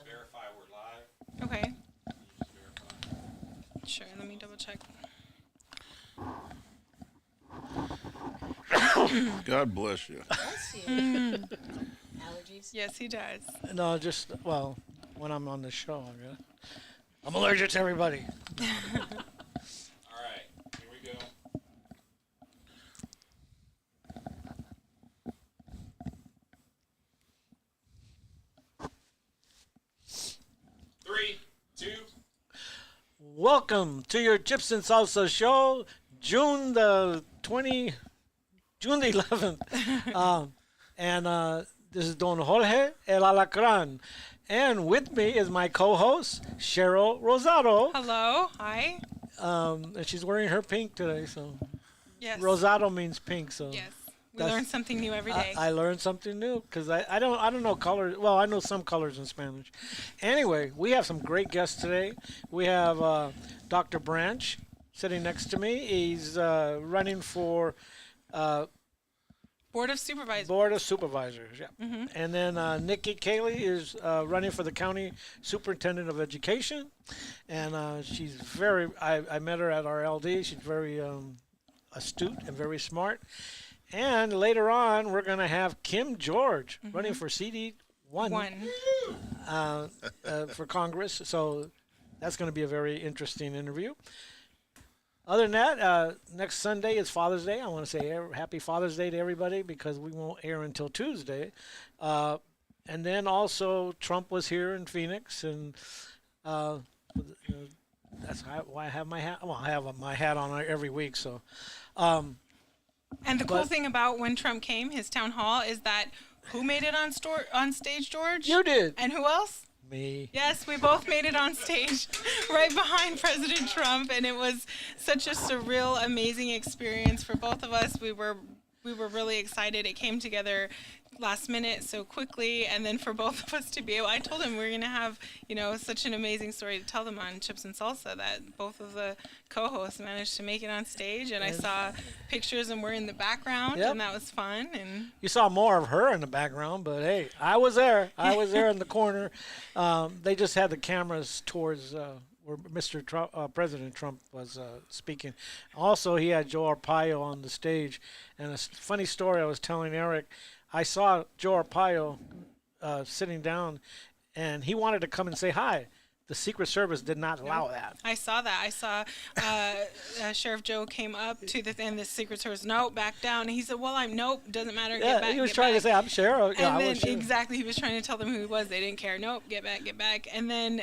verify we're live. Okay. Can you just verify? Sure. Let me double check. God bless you. Bless you. Allergies. Yes, he does. No, just when I'm on the show, I'm allergic to everybody. All right, here we go. Three, two. Welcome to your Chips and Salsa show, June the 11th. This is Don Jorge El Alacran. And with me is my co-host, Cheryl Rosado. Hello. Hi. And she's wearing her pink today, so Yes. Rosado means pink, so Yes. We That's- learn something new every day. I learned something new because I don't know colors. Well, I know some colors in Spanish. Anyway, we have some great guests today. We have Dr. Branch sitting next to me. He's running for Board of Supervisors. Board of Supervisors. Yeah. And then Nikki Cayley is running for the County Superintendent of Education, and she's very. I met her at our LD. She's very astute and very smart. And later on, we're going to have Kim George running for CD1 for Congress. So that's going to be a very interesting interview. Other than that, next Sunday is Father's Day. I want to say happy Father's Day to everybody because we won't air until Tuesday. And then also Trump was here in Phoenix, and that's why I have my hat. Well, I have my hat on every week, so. And the cool thing about when Trump came, his town hall, is that who made it on stage, George? You did. And who else? Me. Yes, we both made it on stage right behind President Trump, and it was such a surreal, amazing experience for both of us. We were really excited. It came together last minute so quickly, and then for both of us to be able, I told him we were going to have, such an amazing story to tell them on Chips and Salsa that both of the co-hosts managed to make it on stage, and I saw pictures and we're in the background, and that was fun. And you saw more of her in the background, but hey, I was there. I was there in the corner. They just had the cameras towards where Mr. Trump, President Trump was speaking. Also, he had Joe Arpaio on the stage, and a funny story I was telling Eric. I saw Joe Arpaio sitting down, and he wanted to come and say hi. The Secret Service did not allow that. I saw that. I saw Sheriff Joe came up to the Secret Service. Nope, back down. And he said, "Well, nope, doesn't matter. Get back." He was get trying back. to say, "I'm Sheriff." And Yeah, I then was Sheriff. exactly, he was trying to tell them who he was. They didn't care. Nope, get back, get back. And then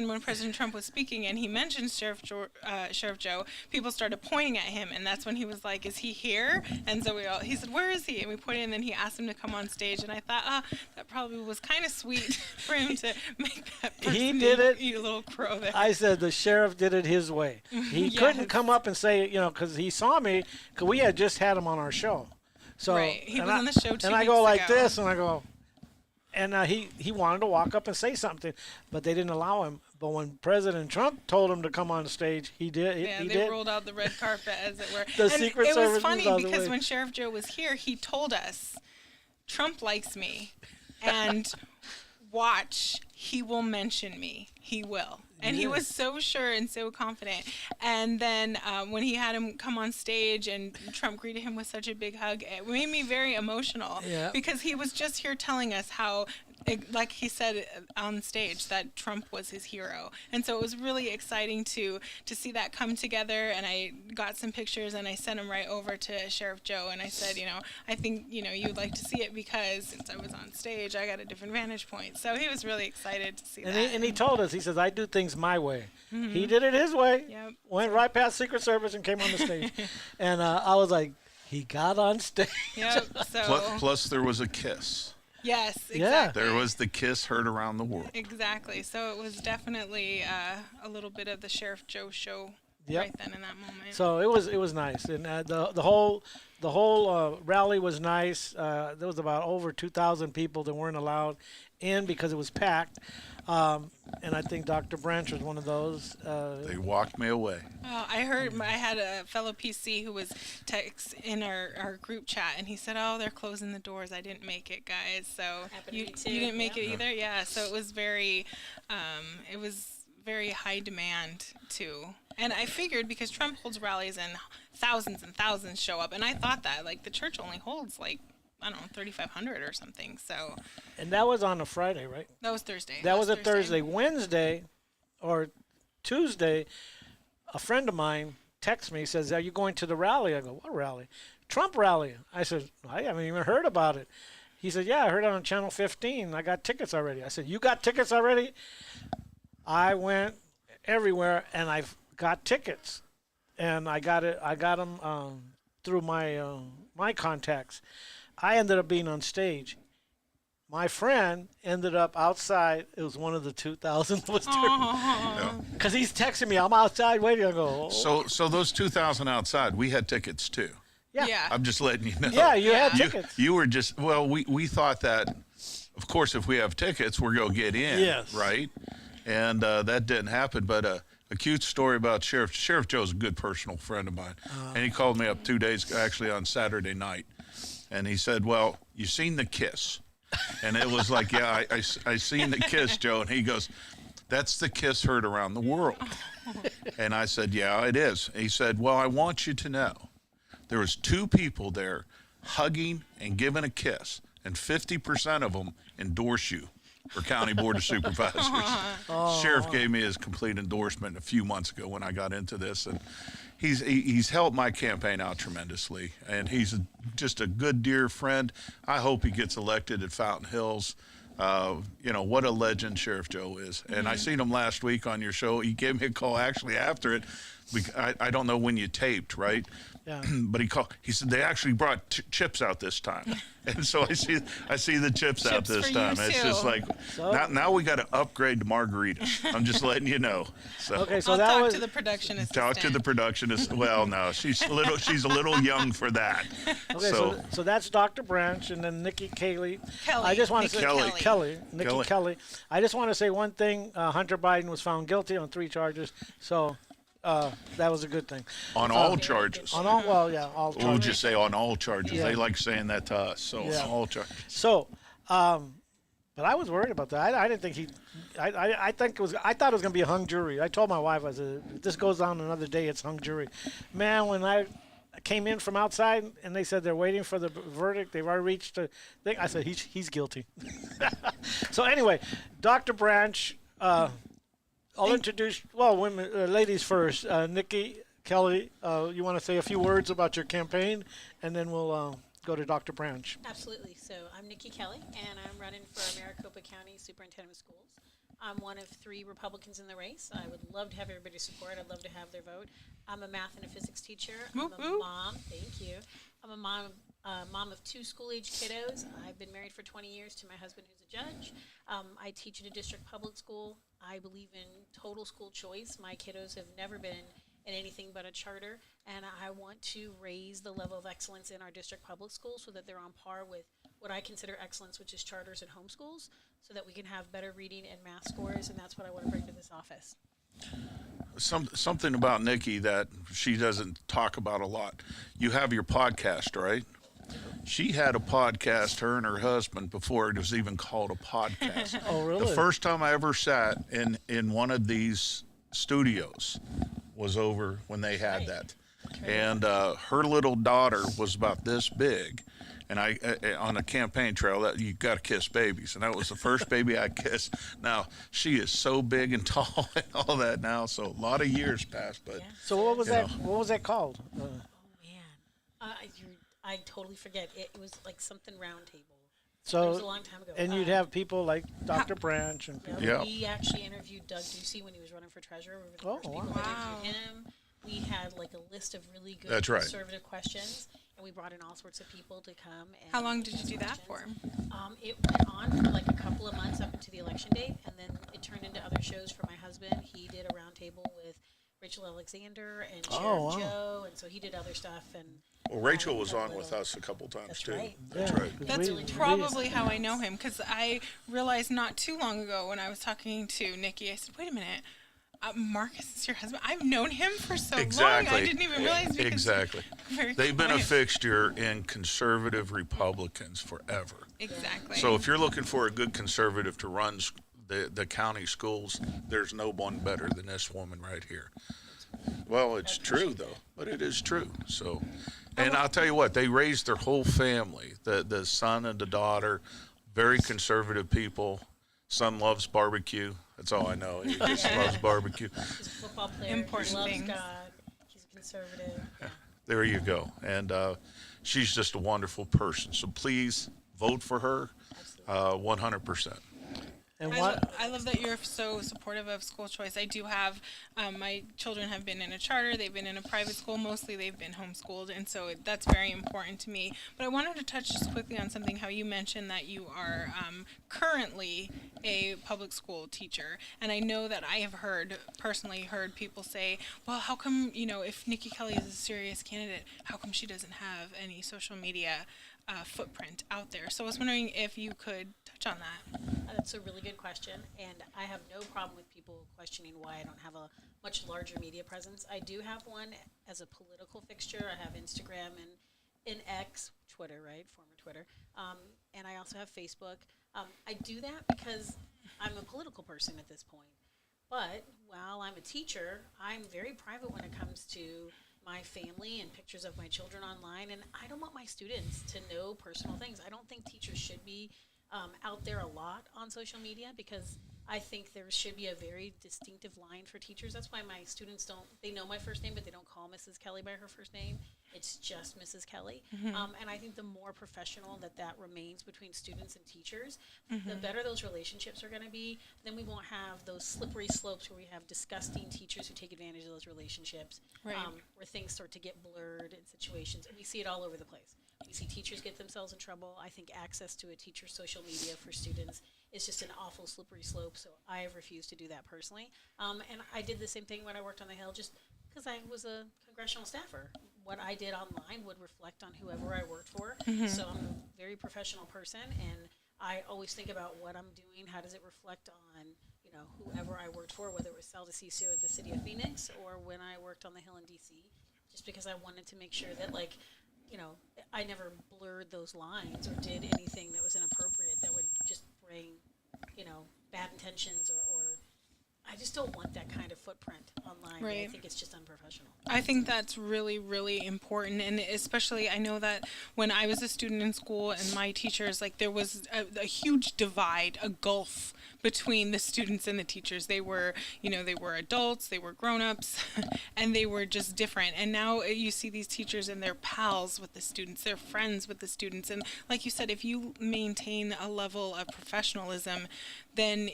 when President Trump was speaking and he mentioned Sheriff Joe, people started pointing at him, and that's when he was like, "Is he here?" And so he said, "Where is he?" And we pointed, and then he asked him to come on stage. And I thought, that probably was kind of sweet for him to make that person He did it. eat a little crow there. I said the sheriff did it his way. He couldn't come up and say, because he saw me, because we had just had him on our show. So Right. He was on the show 2 And I go weeks like ago. this, and I go, and he wanted to walk up and say something, but they didn't allow him. But when President Trump told him to come on stage, he did. Yeah, he they did. rolled out the red carpet, as it were. The and Secret it Service was funny was on the because way. when Sheriff Joe was here, he told us, Trump likes me, and watch, he will mention me. He will. And he was so sure and so confident. And then when he had him come on stage and Trump greeted him with such a big hug, it made me very emotional. Yeah. Because he was just here telling us how, like he said on stage, that Trump was his hero. And so it was really exciting to see that come together. And I got some pictures and I sent them right over to Sheriff Joe. And I said, I think, you'd like to see it because since I was on stage, I got a different vantage point. So he was really excited to see that. And he told us, he says, I do things my way. He did it his way. Yep. Went right past Secret Service and came on the stage. And I was like, he got on stage. Yep. So Plus, there was a kiss. yes, Yeah. exactly. There was the kiss heard around the world. Exactly. So it was definitely a little bit of the Sheriff Joe show Yep. right then in that moment. So it was nice, and the whole rally was nice. There was about over 2,000 people that weren't allowed in because it was packed, and I think Dr. Branch was one of those. They walked me away. Oh, I heard. I had a fellow PC who was text in our group chat, and he said, "Oh, they're closing the doors. I didn't make it, guys. So Happened to you me too, you didn't make yeah. it either, yeah. So it was very high demand too. And I figured because Trump holds rallies and thousands show up, and I thought that like the church only holds like I don't know 3,500 or something. So And that was on a Friday, right? that was Thursday. That was a last Thursday. Wednesday or Tuesday, a friend of mine texts me, says, "Are you going to the rally?" I go, "What rally?" "Trump rally." I said, "I haven't even heard about it." He said, "Yeah, I heard it on Channel 15. I got tickets already." I said, "You got tickets already?" I went everywhere and I got tickets, and I got them through my contacts. I ended up being on stage. My friend ended up outside. It was one of the 2,000 was there. Yeah. Because he's texting me. I'm outside waiting. I go, "Oh." So those 2,000 outside, we had tickets too. Yeah. Yeah. I'm just letting you know. Yeah, you had Yeah. tickets. You were just, well, we thought that, of course, if we have tickets, we're going to get in. Yes. Right? And that didn't happen. But a cute story about Sheriff Joe's a good personal friend of mine. And he called me up 2 days, actually on Saturday night. And he said, "Well, you seen the kiss?" And it was like, "Yeah, I seen the kiss, Joe." And he goes, "That's the kiss heard around the world." And I said, "Yeah, it is." He said, "Well, I want you to know there was 2 people there hugging and giving a kiss, and 50% of them endorse you for County Board of Supervisors." Sheriff gave me his complete endorsement a few months ago when I got into this, and he's helped my campaign out tremendously, and he's just a good, dear friend. I hope he gets elected at Fountain Hills. What a legend Sheriff Joe is. And I seen him last week on your show. He gave me a call actually after it. I don't know when you taped, right? Yeah. But he called. He said they actually brought chips out this time, and so I see the chips out Chips this for time. you, It's just too. like So- now we got to upgrade to margaritas. I'm just letting you know. So Okay, so I'll that talk was to the production assistant. talk to the productionist. Well, no, she's a little young for that. okay. So that's Dr. Branch, and then Nikki Kelly. Kelly. I just want to Nikki say Kelly. Nikki Kelly. I just want to say one thing. Hunter Biden was found guilty on 3 charges, so that was a good thing. On all charges. On all, well, yeah, all We'll charges. just say on all charges. Yeah. They like saying that to us. So Yeah. on all charges. So, but I was worried about that. I didn't think he. I think it was. I thought it was gonna be a hung jury. I told my wife, I said, "If this goes on another day, it's hung jury." Man, when I came in from outside and they said they're waiting for the verdict, they've already reached a thing. I said he's guilty. So anyway, Dr. Branch. I'll introduce. Well, women, ladies first. Nikki Kelly, you want to say a few words about your campaign, and then we'll go to Dr. Branch. Absolutely. So I'm Nikki Kelly, and I'm running for Maricopa County Superintendent of Schools. I'm one of 3 Republicans in the race. I would love to have everybody's support. I'd love to have their vote. I'm a math and a physics teacher. I'm Whoop, a whoop. mom. Thank you. I'm a mom of 2 school-age kiddos. I've been married for 20 years to my husband, who's a judge. I teach at a district public school. I believe in total school choice. My kiddos have never been in anything but a charter, and I want to raise the level of excellence in our district public schools so that they're on par with what I consider excellence, which is charters and homeschools, so that we can have better reading and math scores, and that's what I want to bring to this office. Something about Nikki that she doesn't talk about a lot. You have your podcast, right? She had a podcast, her and her husband, before it was even called a podcast. Oh, really? The first time I ever sat in one of these studios was over when they had Right. that. And her little daughter was about this big. And I on a campaign trail, that you got to kiss babies, and that was the first baby I kissed. Now she is so big and tall and all that now, so a lot of years passed. But Yeah. So what was You that? know. What was that called? Oh, man. I totally forget. It was like something round table. It was a So long time ago. and you'd have people like Dr. Branch and people. Yeah. We actually interviewed Doug Ducey when he was running for treasurer. We were the Oh, first people wow. to Wow. interview him. We had like a list of really good That's right. conservative questions, and we brought in all sorts of people to come. And How long did you ask do that for? questions. It went on for like a couple of months up into the election date, and then it turned into other shows for my husband. He did a roundtable with Rachel Alexander and Oh, Sheriff wow. Joe, and so he did other stuff. And Well, Rachel was on with us a couple times That's too. right. That's Yeah, right. 'cause That's we- probably how I know him, because I realized not too long ago when I was talking to Nikki, I said, "Wait a minute, Marcus is your husband? I've known him for so long. Exactly. I didn't even realize." Because Exactly. very They've been a quiet. fixture in conservative Republicans forever. Exactly. So if you're looking for a good conservative to run the county schools, there's no one better than this woman right here. Well, it's true though, but it is true. So, and I'll tell you what, they raised their whole family, the son and the daughter, very conservative people. Son loves barbecue. That's all I know. He just loves barbecue. he's a football player. Important he loves things. God. He's a conservative. Yeah. There you go. And she's just a wonderful person. So please vote for her, 100%. And I, what? I love that you're so supportive of school choice. I do have, my children have been in a charter, they've been in a private school, mostly they've been homeschooled, and so that's very important to me. But I wanted to touch just quickly on something, how you mentioned that you are currently a public school teacher. And I know that I have personally heard people say, well, how come, if Nikki Kelly is a serious candidate, how come she doesn't have any social media footprint out there? So I was wondering if you could touch on that. That's a really good question, and I have no problem with people questioning why I don't have a much larger media presence. I do have one as a political fixture. I have Instagram and X, Twitter, right, former Twitter, and I also have Facebook. I do that because I'm a political person at this point. But while I'm a teacher, I'm very private when it comes to my family and pictures of my children online, and I don't want my students to know personal things. I don't think teachers should be out there a lot on social media, because I think there should be a very distinctive line for teachers. That's why my students they know my first name, but they don't call Mrs. Kelly by her first name. It's just Mrs. Kelly. And I think the more professional that remains between students and teachers, the better those relationships are going to be. Then we won't have those slippery slopes where we have disgusting teachers who take advantage of those relationships, Right. where things start to get blurred in situations. And we see it all over the place. We see teachers get themselves in trouble. I think access to a teacher's social media for students is just an awful slippery slope, so I have refused to do that personally. And I did the same thing when I worked on the Hill, just because I was a congressional staffer. What I did online would reflect on whoever I worked for. So I'm a very professional person, and I always think about what I'm doing, how does it reflect on whoever I worked for, whether it was Sal DeCiccio at the City of Phoenix or when I worked on the Hill in D.C., just because I wanted to make sure that, I never blurred those lines or did anything that was inappropriate that would just bring, bad intentions or I just don't want that kind of footprint online. Right. I think it's just unprofessional. I think that's really, really important. And especially, I know that when I was a student in school and my teachers, there was a huge divide, a gulf between the students and the teachers. They were, they were adults, they were grown-ups, and they were just different. And now you see these teachers and they're pals with the students, they're friends with the students. And like you said, if you maintain a level of professionalism, then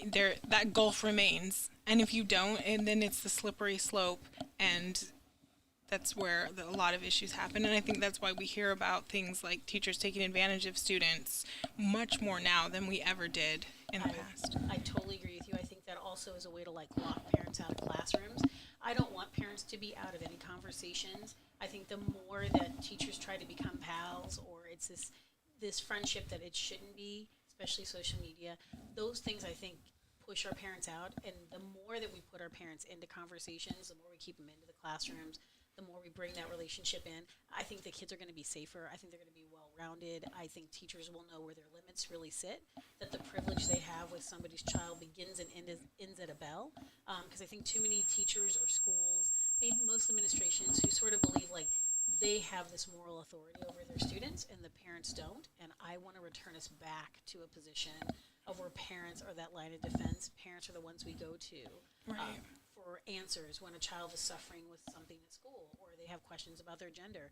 that gulf remains. And if you don't, and then it's the slippery slope, and that's where a lot of issues happen. And I think that's why we hear about things like teachers taking advantage of students much more now than we ever did in the past. I totally agree with you. I think that also is a way to lock parents out of classrooms. I don't want parents to be out of any conversations. I think the more that teachers try to become pals, or it's this friendship that it shouldn't be, especially social media, those things I think push our parents out. And the more that we put our parents into conversations, the more we keep them into the classrooms, the more we bring that relationship in, I think the kids are going to be safer. I think they're going to be well-rounded. I think teachers will know where their limits really sit, that the privilege they have with somebody's child begins and ends at a bell. Because I think too many teachers or schools, maybe most administrations, who sort of believe they have this moral authority over their students and the parents don't. And I want to return us back to a position of where parents are that line of defense. Parents are the ones we go to. Right. For answers when a child is suffering with something at school or they have questions about their gender.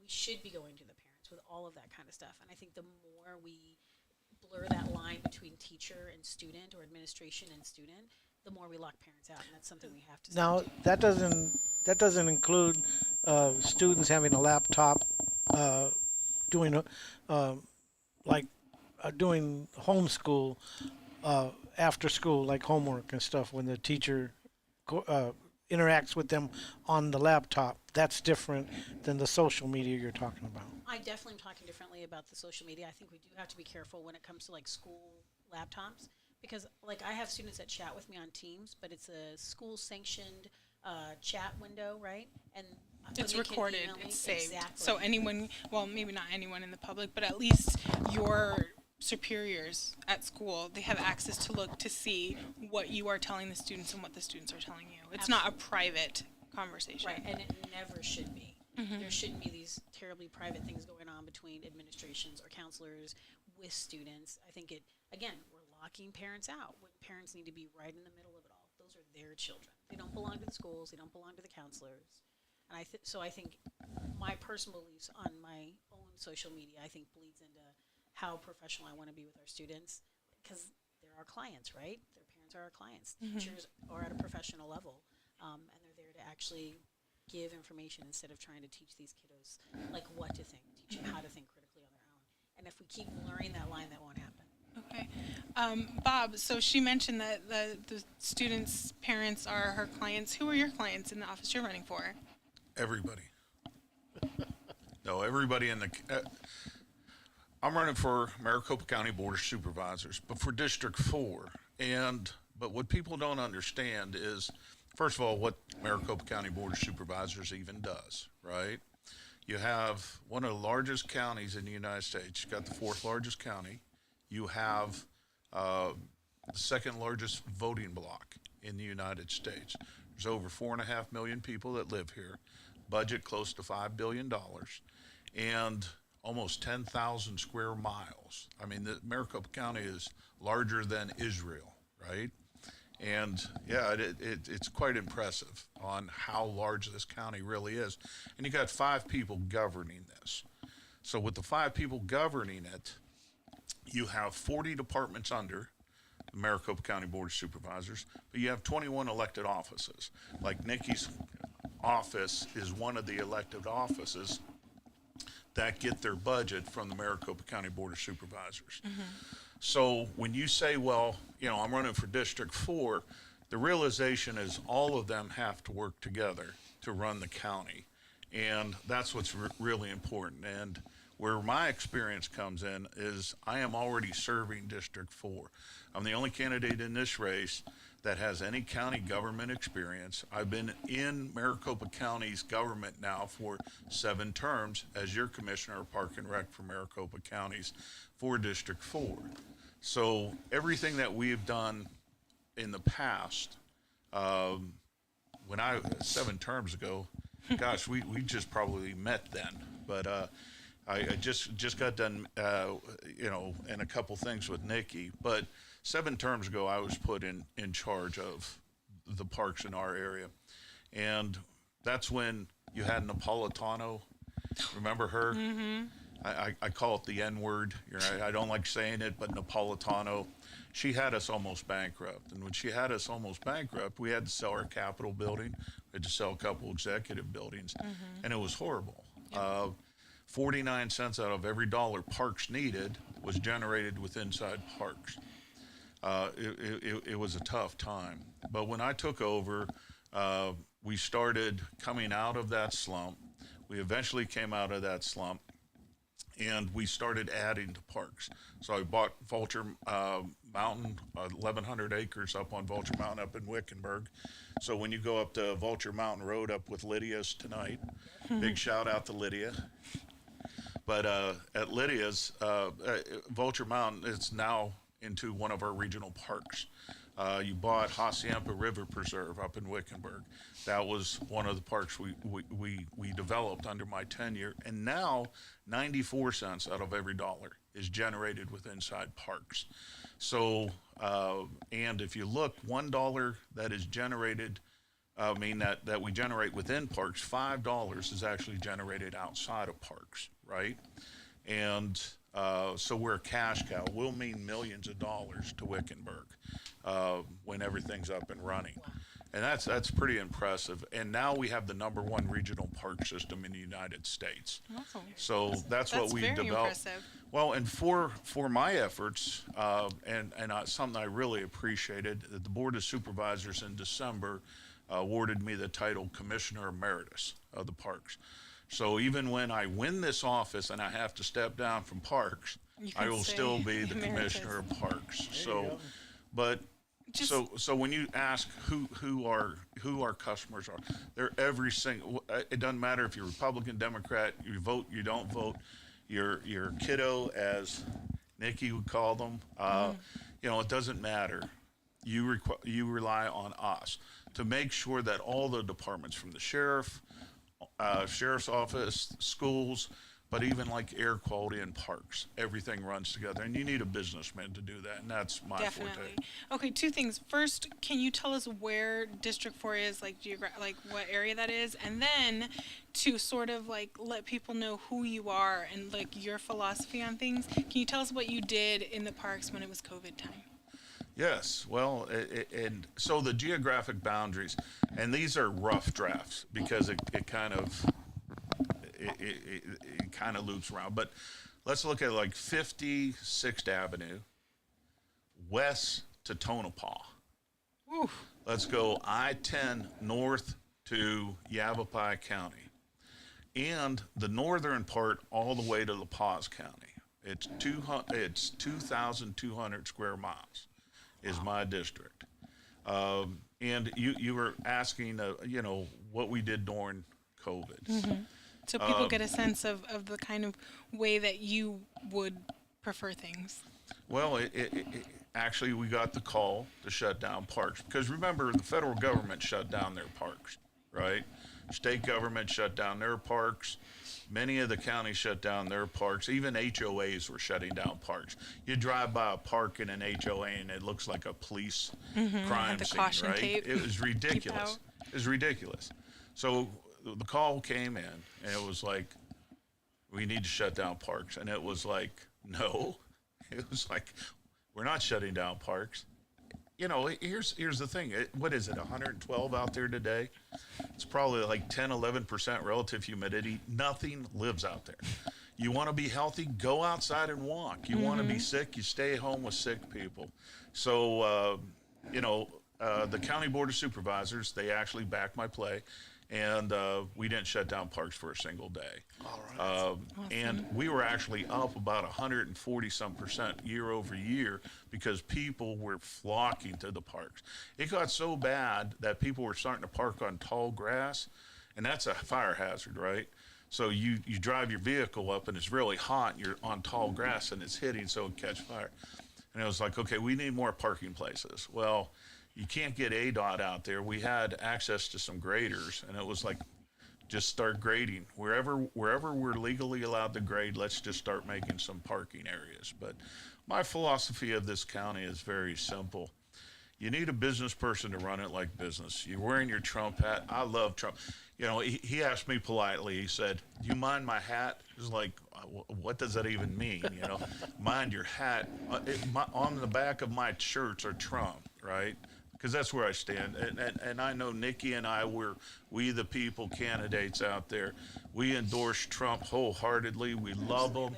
We should be going to the parents with all of that kind of stuff. And I think the more we blur that line between teacher and student or administration and student, the more we lock parents out. And that's something we have to Now stop doing. that doesn't include students having a laptop, doing doing homeschool after school, like homework and stuff, when the teacher interacts with them on the laptop. That's different than the social media you're talking about. I definitely am talking differently about the social media. I think we do have to be careful when it comes to like school laptops, because like I have students that chat with me on Teams, but it's a school sanctioned chat window, right? And It's they can recorded, email me. it's saved. Exactly. So anyone, well, maybe not anyone in the public, but at least your superiors at school, they have access to look to see what you are telling the students and what the students are telling you. It's not a private conversation. Right, and it never should be. There shouldn't be these terribly private things going on between administrations or counselors with students. I think again, we're locking parents out when parents need to be right in the middle of it all. Those are their children. They don't belong to the schools. They don't belong to the counselors. And so I think my personal beliefs on my own social media, I think bleeds into how professional I want to be with our students, because they're our clients, right? Their parents are our clients. Teachers are at a professional level, and they're there to actually give information instead of trying to teach these kiddos like what to think, teach them how to think critically on their own. And if we keep blurring that line, that won't happen. Okay. Bob, so she mentioned that the students' parents are her clients. Who are your clients in the office you're running for? Everybody. No, everybody in the. I'm running for Maricopa County Board of Supervisors, but for District 4. But what people don't understand is, first of all, what Maricopa County Board of Supervisors even does, right? You have one of the largest counties in the United States. You've got the fourth largest county. You have the second largest voting block in the United States. There's over 4.5 million people that live here. Budget close to $5 billion. And almost 10,000 square miles. I mean, the Maricopa County is larger than Israel, right? And yeah, it's quite impressive on how large this county really is. And you got 5 people governing this. So with the 5 people governing it, you have 40 departments under the Maricopa County Board of Supervisors, but you have 21 elected offices. Like Nikki's office is one of the elected offices that get their budget from the Maricopa County Board of Supervisors. So when you say, well, I'm running for District 4, the realization is all of them have to work together to run the county. And that's what's really important. And where my experience comes in is I am already serving District 4. I'm the only candidate in this race that has any county government experience. I've been in Maricopa County's government now for 7 terms as your Commissioner of Park and Rec for Maricopa County's for District 4. So everything that we've done in the past, 7 terms ago, gosh, we just probably met then. But I just got done, and a couple things with Nikki. But 7 terms ago, I was put in charge of the parks in our area. And that's when you had Napolitano. Remember her? I call it the N-word. I don't like saying it, but Napolitano. She had us almost bankrupt. And when she had us almost bankrupt, we had to sell our Capitol building. We had to sell a couple executive buildings. And it was horrible. 49 cents out of every dollar Parks needed was generated with inside Parks. It was a tough time. But when I took over, we started coming out of that slump. We eventually came out of that slump, and we started adding to parks. So I bought Vulture Mountain, 1,100 acres up on Vulture Mountain up in Wickenburg. So when you go up to Vulture Mountain Road up with Lydia's tonight, big shout out to Lydia. But at Lydia's, Vulture Mountain is now into one of our regional parks. You bought Hacienda River Preserve up in Wickenburg. That was one of the parks we developed under my tenure. And now 94 cents out of every dollar is generated with inside parks. So, and if you look, $1 that is generated, that we generate within parks, $5 is actually generated outside of parks, right? And so we're a cash cow. We'll mean millions of dollars to Wickenburg when everything's up and running. And that's pretty impressive. And now we have the #1 regional park system in the United States. Awesome. So that's what we've very developed. impressive. Well, and for my efforts, and something I really appreciated, the Board of Supervisors in December awarded me the title Commissioner Emeritus of the Parks. So even when I win this office and I have to step down from Parks, You I can will stay still be the emeritus. Commissioner of Parks. you So, go. but Just- so when you ask who our customers are, they're every single. It doesn't matter if you're Republican, Democrat, you vote, you don't vote. Your kiddo, as Nikki would call them, you know, it doesn't matter. You rely on us to make sure that all the departments, from the sheriff's office, schools, but even like air quality and parks, everything runs together. And you need a businessman to do that, and that's my Definitely. forte. Okay, two things. First, can you tell us where District 4 is, like like what area that is? And then to sort of like let people know who you are and like your philosophy on things, can you tell us what you did in the parks when it was COVID time? Yes, well, and so the geographic boundaries, and these are rough drafts because it kind of loops around. But let's look at like 56th Avenue, west to Tonopah. Ooh. Let's go I-10 north to Yavapai County, and the northern part all the way to La Paz County. It's 2,200 square miles. Is my district. And you were asking, you know, what we did during COVID. So people get a sense of the kind of way that you would prefer things. Well, actually, we got the call to shut down parks because remember, the federal government shut down their parks, right? State government shut down their parks. Many of the counties shut down their parks. Even HOAs were shutting down parks. You drive by a park in an HOA and it looks like a police crime the scene, caution right? tape. It was ridiculous. out. It was ridiculous. So the call came in and it was like, we need to shut down parks. And it was like, no. It was like, we're not shutting down parks. You know, here's the thing. What is it, 112 out there today? It's probably like 10, 11% relative humidity. Nothing lives out there. You want to be healthy, go outside and walk. You want to be sick, you stay home with sick people. So, you know, the County Board of Supervisors, they actually backed my play. And we didn't shut down parks for a single day. All right. And we were actually up about 140% year over year because people were flocking to the parks. It got so bad that people were starting to park on tall grass, and that's a fire hazard, right? So you drive your vehicle up and it's really hot, and you're on tall grass and it's hitting so it catch fire. And it was like, okay, we need more parking places. Well, you can't get ADOT out there. We had access to some graders, and it was like, just start grading. Wherever we're legally allowed to grade, let's just start making some parking areas. But my philosophy of this county is very simple. You need a business person to run it like business. You're wearing your Trump hat. I love Trump. You know, he asked me politely, he said, do you mind my hat? It was like, what does that even mean? You know, mind your hat. On the back of my shirts are Trump, right? Because that's where I stand. And I know Nikki and I, we the people candidates out there. We endorse Trump wholeheartedly. We love him.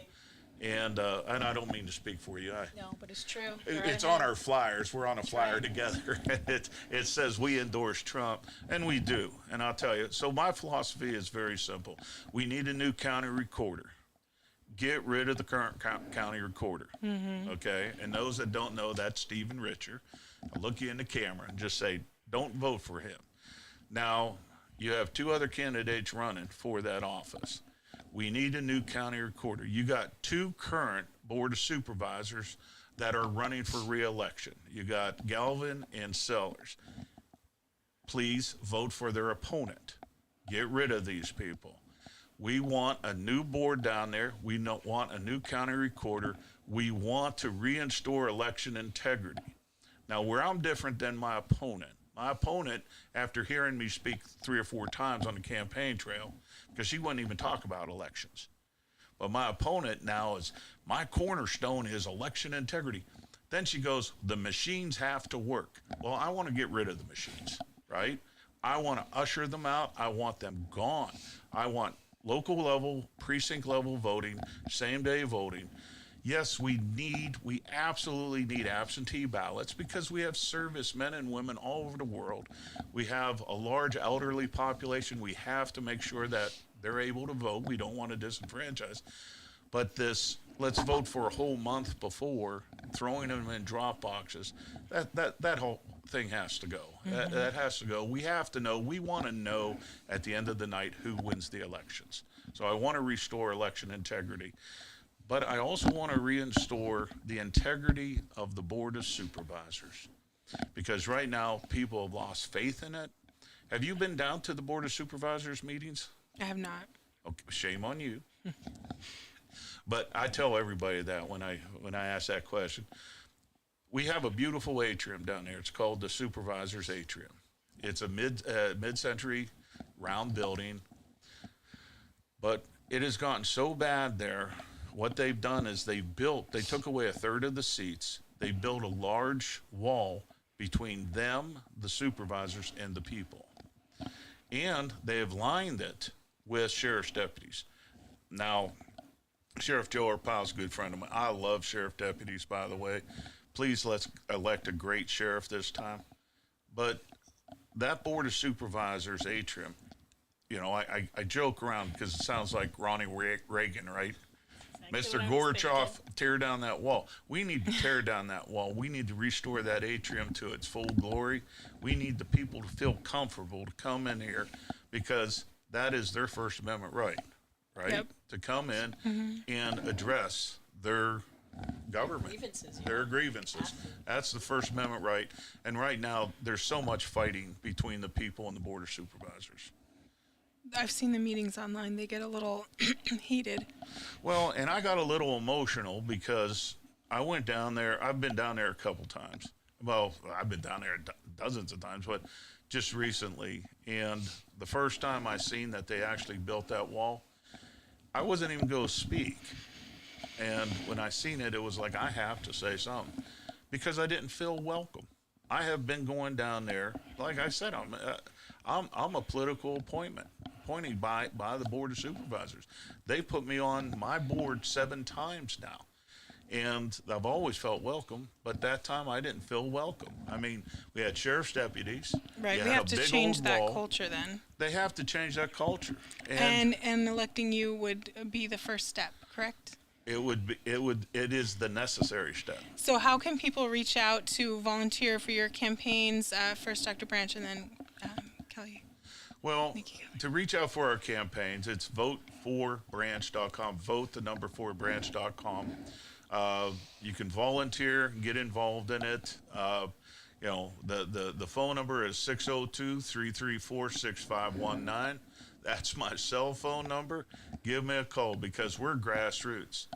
And I don't mean to speak for you. No, but it's true. It's on our flyers. We're on a flyer together. It says we endorse Trump, and we do. And I'll tell you, so my philosophy is very simple. We need a new county recorder. Get rid of the current county recorder, okay? And those that don't know, that's Stephen Richer. I'll look you in the camera and just say, don't vote for him. Now, you have two other candidates running for that office. We need a new county recorder. You got two current Board of Supervisors that are running for re-election. You got Galvin and Sellers. Please vote for their opponent. Get rid of these people. We want a new board down there. We want a new county recorder. We want to reinstore election integrity. Now, where I'm different than my opponent, after hearing me speak 3 or 4 times on the campaign trail, because she wouldn't even talk about elections. But my opponent now is, my cornerstone is election integrity. Then she goes, the machines have to work. Well, I want to get rid of the machines, right? I want to usher them out. I want them gone. I want local level, precinct level voting, same day voting. Yes, we absolutely need absentee ballots because we have servicemen and women all over the world. We have a large elderly population. We have to make sure that they're able to vote. We don't want to disenfranchise. But this, let's vote for a whole month before, throwing them in drop boxes, that whole thing has to go. That has to go. We have to know. We want to know at the end of the night who wins the elections. So I want to restore election integrity. But I also want to restore the integrity of the Board of Supervisors. Because right now, people have lost faith in it. Have you been down to the Board of Supervisors meetings? I have not. Okay, shame on you. But I tell everybody that when I ask that question. We have a beautiful atrium down there. It's called the Supervisors Atrium. It's a mid-century round building. But it has gotten so bad there. What they've done is they took away a third of the seats. They built a large wall between them, the supervisors, and the people. And they have lined it with sheriff's deputies. Now, Sheriff Joe Arpaio's a good friend of mine. I love sheriff deputies, by the way. Please let's elect a great sheriff this time. But that Board of Supervisors atrium, you know, I joke around because it sounds like Ronnie Reagan, right? Mr. Gorbachev, tear down that wall. We need to tear down that wall. We need to restore that atrium to its full glory. We need the people to feel comfortable to come in here because that is their First Amendment right? Yep. To come in and address their government, their grievances. Absolutely. That's the First Amendment right. And right now, there's so much fighting between the people and the Board of Supervisors. I've seen the meetings online. They get a little heated. Well, and I got a little emotional because I went down there. I've been down there a couple times. Well, I've been down there dozens of times, but just recently. And the first time I seen that they actually built that wall, I wasn't even going to speak. And when I seen it, it was like, I have to say something because I didn't feel welcome. I have been going down there. Like I said, I'm a political appointed by the Board of Supervisors. They put me on my board 7 times now. And I've always felt welcome, but that time I didn't feel welcome. I mean, we had sheriff's deputies. Right, we have to change that culture then. They have to change that culture. And electing you would be the first step, correct? It is the necessary step. So how can people reach out to volunteer for your campaigns? First Dr. Branch and then Kelly. Well, to reach out for our campaigns, it's vote4branch.com, vote the number 4branch.com. You can volunteer, get involved in it. You know, the phone number is 602-334-6519. That's my cell phone number. Give me a call because we're grassroots.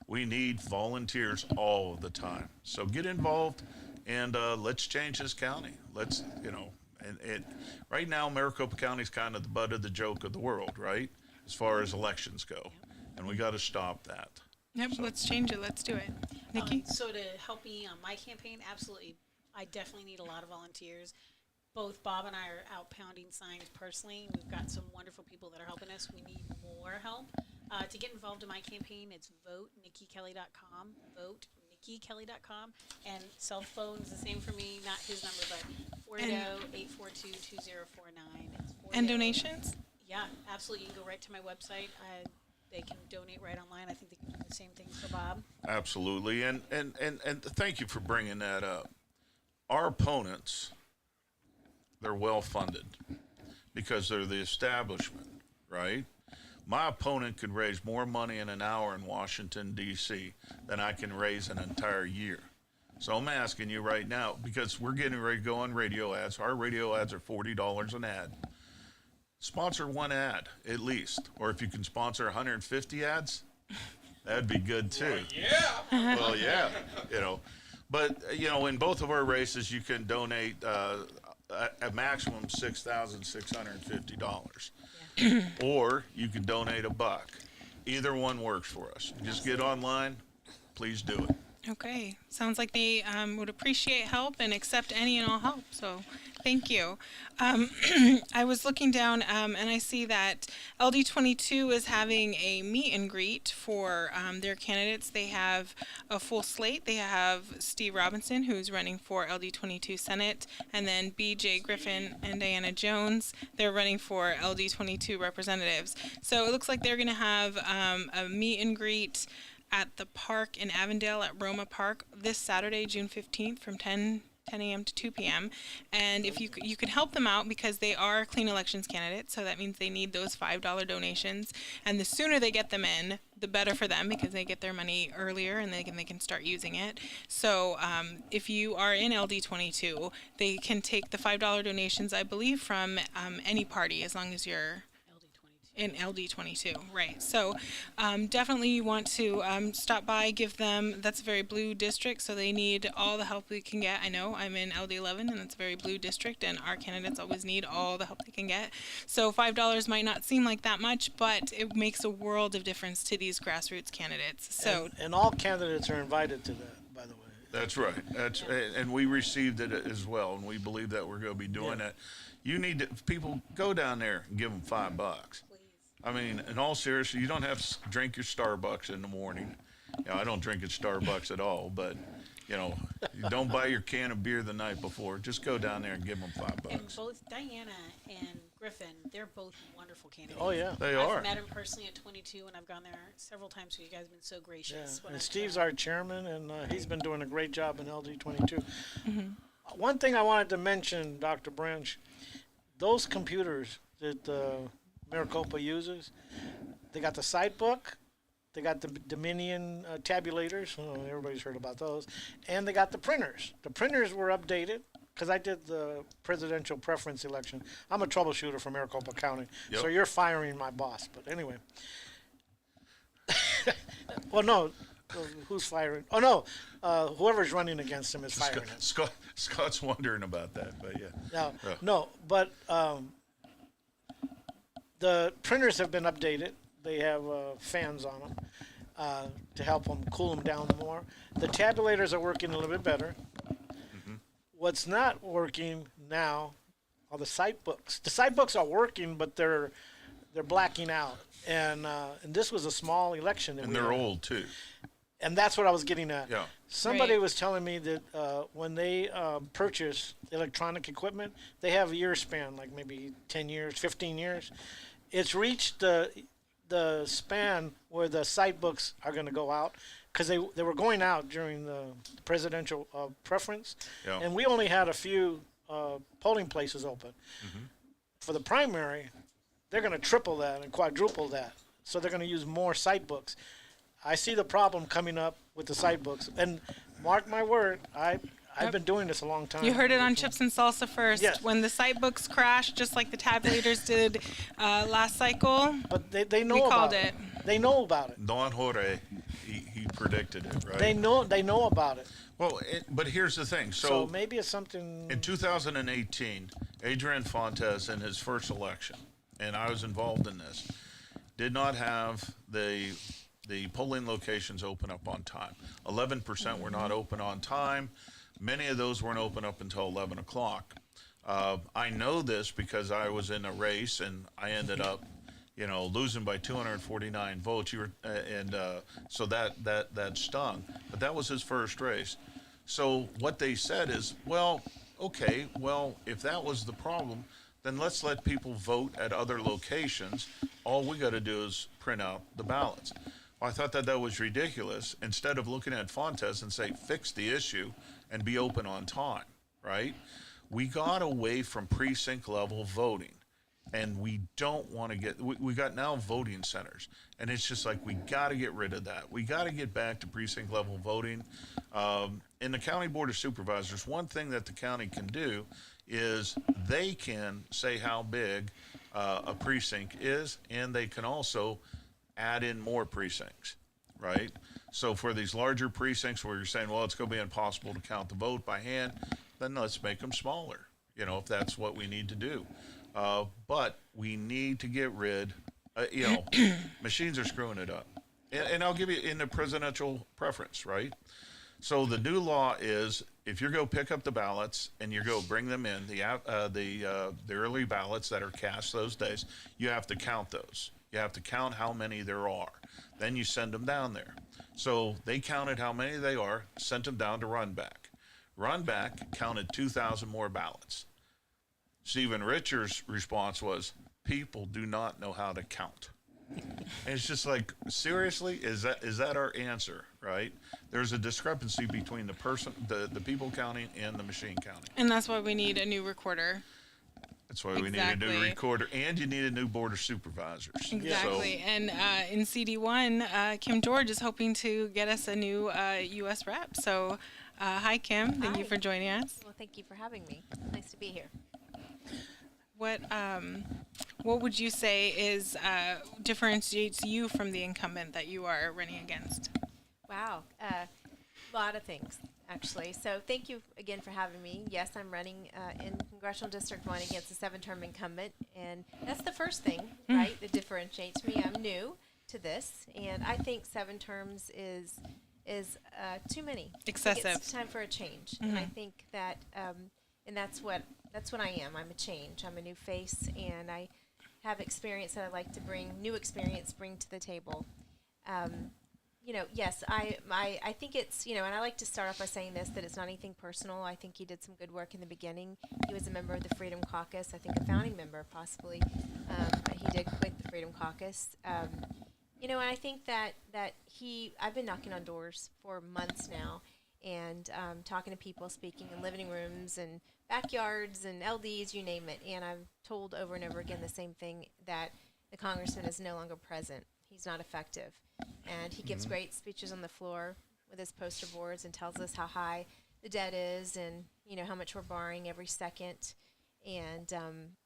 We need volunteers all the time. So get involved and let's change this county. Let's, you know, and right now Maricopa County is kind of the butt of the joke of the world, right? As far as elections go. And we got to stop that. Yep, let's change it. Let's do it. Nikki? So to help me on my campaign, absolutely. I definitely need a lot of volunteers. Both Bob and I are out pounding signs personally. We've got some wonderful people that are helping us. We need more help. To get involved in my campaign, it's votenikkikelly.com, votenikkikelly.com, and cell phone is the same for me, not his number, but 480-842-2049. And donations? Yeah, absolutely. You can go right to my website. They can donate right online. I think they can do the same thing for Bob. Absolutely. And thank you for bringing that up. Our opponents, they're well funded because they're the establishment, right? My opponent could raise more money in an hour in Washington, D.C. than I can raise an entire year. So I'm asking you right now, because we're getting ready to go on radio ads. Our radio ads are $40 an ad. Sponsor one ad at least. Or if you can sponsor 150 ads, that'd be good too. Yeah. Well, yeah, you know. But, you know, in both of our races, you can donate a maximum $6,650. Or you can donate $1. Either one works for us. Just get online. Please do it. Okay. Sounds like they would appreciate help and accept any and all help. So Thank you. I was looking down and I see that LD22 is having a meet and greet for their candidates. They have a full slate. They have Steve Robinson, who's running for LD22 Senate, and then BJ Griffin and Diana Jones. They're running for LD22 representatives. So it looks like they're going to have a meet and greet at the park in Avondale at Roma Park this Saturday, June 15th from 10 a.m. to 2 p.m. And if you can help them out because they are clean elections candidates, so that means they need those $5 donations. And the sooner they get them in, the better for them because they get their money earlier and they can start using it. So if you are in LD22, they can take the $5 donations, I believe, from any party as long as you're in LD22, right. So definitely you want to stop by, give them, that's a very blue district, so they need all the help we can get. I know I'm in LD11 and it's a very blue district and our candidates always need all the help they can get. So $5 might not seem like that much, but it makes a world of difference to these grassroots candidates. So and all candidates are invited to that, by the way. That's right. And we received it as well, and we believe that we're going to be doing it. You need to, people, go down there and give them $5. I mean, in all seriousness, you don't have to drink your Starbucks in the morning. You know, I don't drink at Starbucks at all, but, you know, you don't buy your can of beer the night before. Just go down there and give them $5. And both Diana and Griffin, they're both wonderful candidates. Oh, yeah. They are. I've met him personally at 22, and I've gone there several times, so you guys have been so gracious. Yeah. And Steve's our chairman, and he's been doing a great job in LD22. One thing I wanted to mention, Dr. Branch, those computers that Maricopa uses, they got the site book, they got the Dominion tabulators, everybody's heard about those, and they got the printers. The printers were updated because I did the presidential preference election. I'm a troubleshooter from Maricopa County, so you're firing my boss. But anyway, well, no, who's firing? Oh no, whoever's running against him is firing him. Scott's wondering about that, but yeah. No, but the printers have been updated. They have fans on them to help them cool them down more. The tabulators are working a little bit better. What's not working now are the site books. The site books are working, but they're blacking out. And this was a small election. And they're old too. And that's what I was getting at. Yeah. Somebody was telling me that when they purchase electronic equipment, they have a year span, like maybe 10 years, 15 years. It's reached the span where the site books are going to go out because they were going out during the presidential preference. Yeah. And we only had a few polling places open. For the primary, they're going to triple that and quadruple that. So they're going to use more site books. I see the problem coming up with the site books. And mark my word, I've been doing this a long time. you heard it on Chips and Salsa first. Yes. When the site books crashed, just like the tabulators did last cycle, But they know we about called it. it. They know about it. Don Jorge, he predicted it, right? They know about it. Well, but here's the thing. So maybe it's something. In 2018, Adrian Fontes, in his first election, and I was involved in this, did not have the polling locations open up on time. 11% were not open on time. Many of those weren't open up until 11 o'clock. I know this because I was in a race and I ended up, losing by 249 votes. So that stung. But that was his first race. So what they said is, if that was the problem, then let's let people vote at other locations. All we got to do is print out the ballots. Well, I thought that was ridiculous. Instead of looking at Fontes and say, fix the issue and be open on time, right? We got away from precinct level voting. And we don't want to we got now voting centers. And it's just like, we got to get rid of that. We got to get back to precinct level voting. In the County Board of Supervisors, one thing that the county can do is they can say how big a precinct is, and they can also add in more precincts, right? So for these larger precincts where you're saying, well, it's going to be impossible to count the vote by hand, then let's make them smaller, if that's what we need to do. But we need to get rid, machines are screwing it up. And I'll give you in the presidential preference, right? So the new law is if you go pick up the ballots and you go bring them in, the early ballots that are cast those days, you have to count those. You have to count how many there are. Then you send them down there. So they counted how many they are, sent them down to Runback. Runback counted 2,000 more ballots. Stephen Richards' response was, people do not know how to count. And it's just like, seriously, is that our answer, right? There's a discrepancy between the people counting and the machine counting. And that's why we need a new recorder. That's why we need a new recorder, and you need a new board of supervisors. Exactly. So, and in CD1, Kim George is hoping to get us a new U.S. rep. So, hi, Kim. Thank you Hi. for joining us. Well, thank you for having me. Nice to be here. What would you say is differentiates you from the incumbent that you are running against? Wow. A lot of things, actually. So thank you again for having me. Yes, I'm running in Congressional District 1 against a 7-term incumbent. And that's the first thing, right, that differentiates me. I'm new to this. And I think 7 terms is too many. Excessive. I think it's time for a change. And I think that, and that's what I am. I'm a change. I'm a new face, and I have experience that I like to bring to the table. Yes, I think it's, and I like to start off by saying this, that it's not anything personal. I think he did some good work in the beginning. He was a member of the Freedom Caucus, I think a founding member possibly. But he did quit the Freedom Caucus. And I think that I've been knocking on doors for months now, and talking to people, speaking in living rooms and backyards and LDs, you name it. And I'm told over and over again the same thing, that the congressman is no longer present. He's not effective. And he gives great speeches on the floor with his poster boards and tells us how high the debt is and, how much we're borrowing every second. And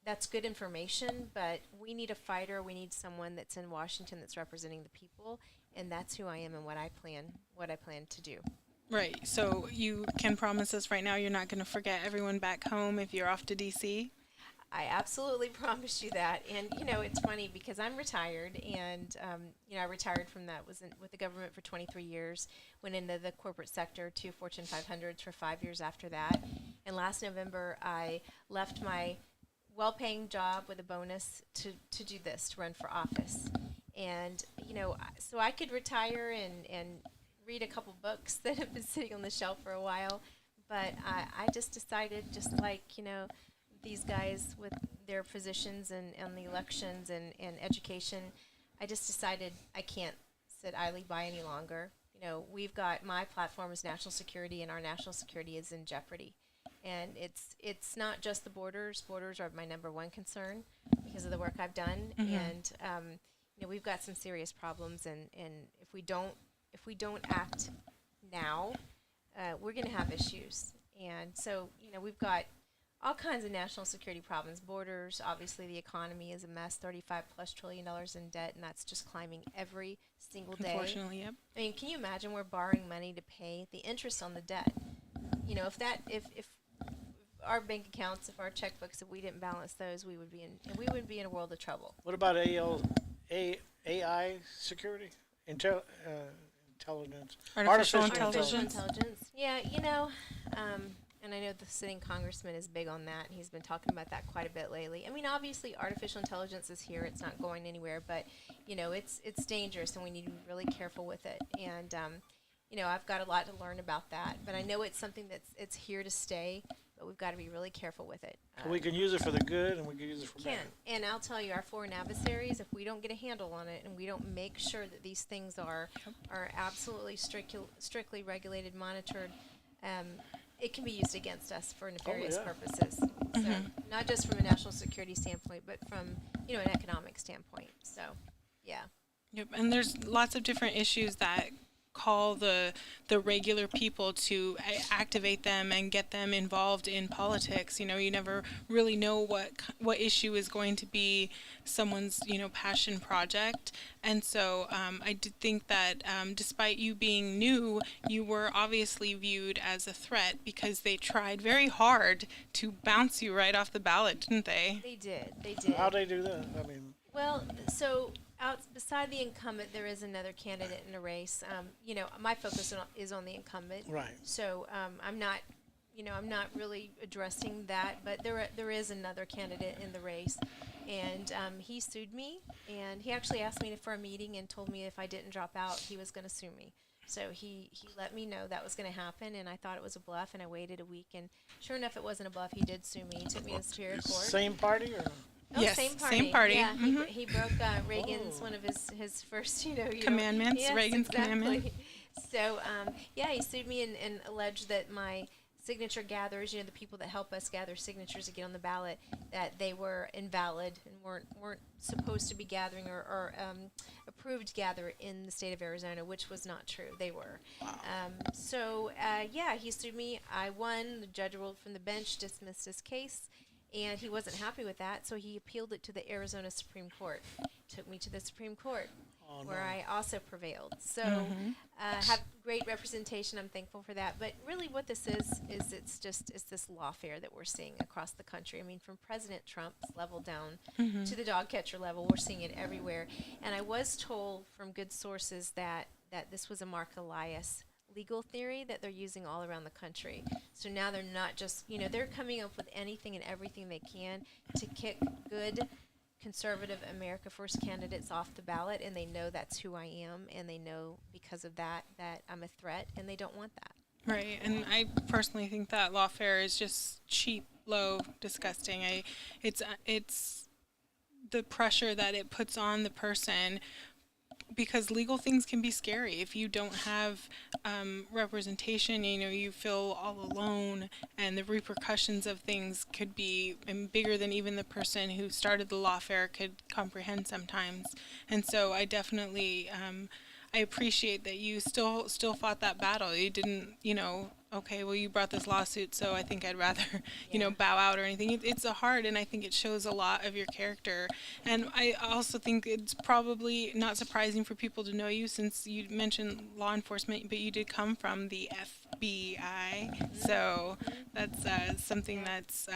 that's good information, but we need a fighter. We need someone that's in Washington that's representing the people. And that's who I am and what I plan to do. Right. So you can promise us right now you're not going to forget everyone back home if you're off to D.C.? I absolutely promise you that. And, it's funny because I'm retired, and, I retired from that, with the government for 23 years, went into the corporate sector, 2 Fortune 500s for 5 years after that. And last November, I left my well-paying job with a bonus to do this, to run for office. And, so I could retire and read a couple books that have been sitting on the shelf for a while. But I just decided, just like, these guys with their positions and the elections and education, I just decided I can't sit idly by any longer. We've got, my platform is national security, and our national security is in jeopardy. And it's not just the borders. Borders are my number one concern because of the work I've done. And, we've got some serious problems. And if we don't act now, we're going to have issues. And so, we've got all kinds of national security problems. Borders, obviously the economy is a mess, $35+ trillion in debt, and that's just climbing every single day. Unfortunately, yep. I mean, can you imagine we're borrowing money to pay the interest on the debt? If our bank accounts, if our checkbooks, if we didn't balance those, we would be in a world of trouble. What about AI security? Intelligence. Artificial Artificial intelligence. intelligence. Yeah, and I know the sitting congressman is big on that, and he's been talking about that quite a bit lately. I mean, obviously, artificial intelligence is here; it's not going anywhere. But it's dangerous, and we need to be really careful with it. And I've got a lot to learn about that. But I know it's something it's here to stay. But we've got to be really careful with it. We can use it for the good, and we can use it for bad. And I'll tell you, our foreign adversaries, if we don't get a handle on it and we don't make sure that these things are absolutely strictly regulated, monitored, it can be used against us for nefarious purposes. So not just from a national security standpoint, but from an economic standpoint. So, yeah. Yep. And there's lots of different issues that call the regular people to activate them and get them involved in politics. You never really know what issue is going to be someone's passion project. And so I did think that despite you being new, you were obviously viewed as a threat because they tried very hard to bounce you right off the ballot, didn't they? They did. How'd they do that? I mean, well, so beside the incumbent, there is another candidate in the race. My focus is on the incumbent. Right. So I'm not really addressing that, but there is another candidate in the race, and he sued me, and he actually asked me for a meeting and told me if I didn't drop out, he was going to sue me. So he let me know that was going to happen, and I thought it was a bluff, and I waited a week, and sure enough, it wasn't a bluff. He did sue me. He took me to Superior Court. Same party or? Oh, Yes, same party. same party. Yeah, Mhm. he broke Reagan's one of his first, Commandments, yes, Reagan's exactly. commandment. So, he sued me and alleged that my signature gatherers, the people that help us gather signatures to get on the ballot, that they were invalid and weren't supposed to be gathering or approved to gather in the state of Arizona, which was not true. They were. Wow. He sued me. I won. The judge ruled from the bench, dismissed his case. And he wasn't happy with that, so he appealed it to the Arizona Supreme Court. Took me to the Supreme Court, where I also prevailed. So have great representation. I'm thankful for that. But really what this is it's this lawfare that we're seeing across the country. I mean, from President Trump's level down to the dog catcher level, we're seeing it everywhere. And I was told from good sources that this was a Mark Elias legal theory that they're using all around the country. So now they're not just, they're coming up with anything and everything they can to kick good conservative America First candidates off the ballot, and they know that's who I am, and they know because of that I'm a threat, and they don't want that. Right, and I personally think that lawfare is just cheap, low, disgusting. It's the pressure that it puts on the person, because legal things can be scary. If you don't have representation, you feel all alone, and the repercussions of things could be bigger than even the person who started the lawfare could comprehend sometimes. And so I definitely, I appreciate that you still fought that battle. You didn't, okay, well, you brought this lawsuit, so I think I'd rather, bow out or anything. It's a hard, and I think it shows a lot of your character. And I also think it's probably not surprising for people to know you, since you mentioned law enforcement, but you did come from the FBI. So that's something that's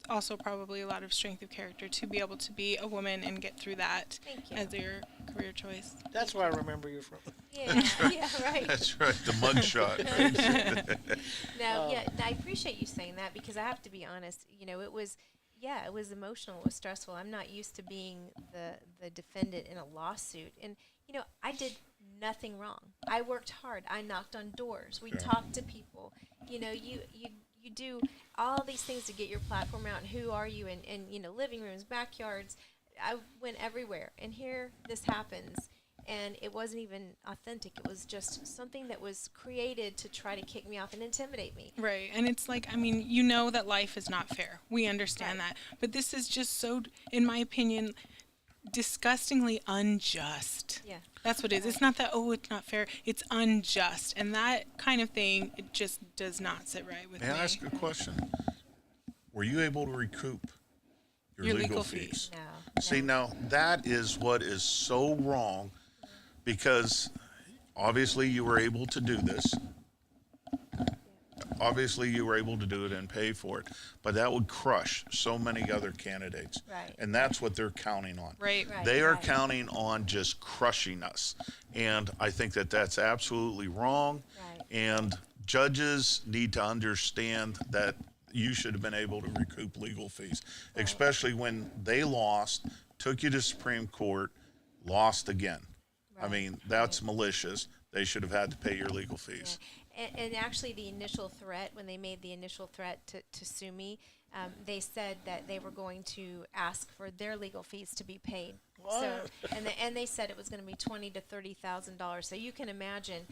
also probably a lot of strength of character to be able to be a woman and get through that as your career choice. That's where I remember you from. Yeah, yeah, right. That's right, the mugshot. Right? I appreciate you saying that, because I have to be honest, it was emotional, it was stressful. I'm not used to being the defendant in a lawsuit. And, I did nothing wrong. I worked hard. I knocked on doors. We talked to people. You do all these things to get your platform out. And who are you? And living rooms, backyards. I went everywhere. And here this happens. And it wasn't even authentic. It was just something that was created to try to kick me off and intimidate me. Right. And it's like, that life is not fair. We understand that. But this is just so, in my opinion, disgustingly unjust. Yeah. That's what it is. It's not that, it's not fair. It's unjust. And that kind of thing, it just does not sit right with me. May I ask a question? Were you able to recoup your legal fees? No. See, now that is what is so wrong, because obviously you were able to do this. Obviously you were able to do it and pay for it, but that would crush so many other candidates. Right. And that's what they're counting on. Right. They are counting on just crushing us. And I think that that's absolutely wrong. Right. And judges need to understand that you should have been able to recoup legal fees, especially when they lost, took you to Supreme Court, lost again. I mean, that's malicious. They should have had to pay your legal fees. Yeah. And actually, the initial threat, when they made the initial threat to sue me, they said that they were going to ask for their legal fees to be paid. What? So, and they said it was going to be $20,000 to $30,000. So you can imagine,